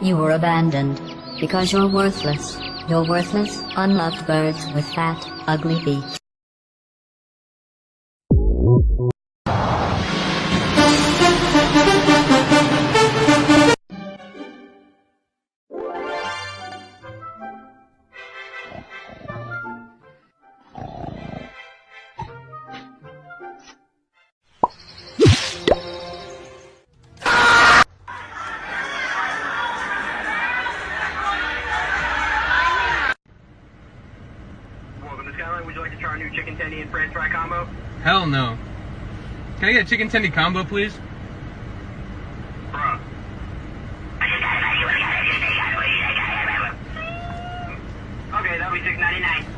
You were abandoned because you're worthless. You're worthless, unloved birds with fat, ugly beaks. Welcome to Skyline. Would you like to try our new chicken tendy and french fry combo? Hell no. Can I get a chicken tendy combo, please? Bruh. Okay, that'll be $6.99.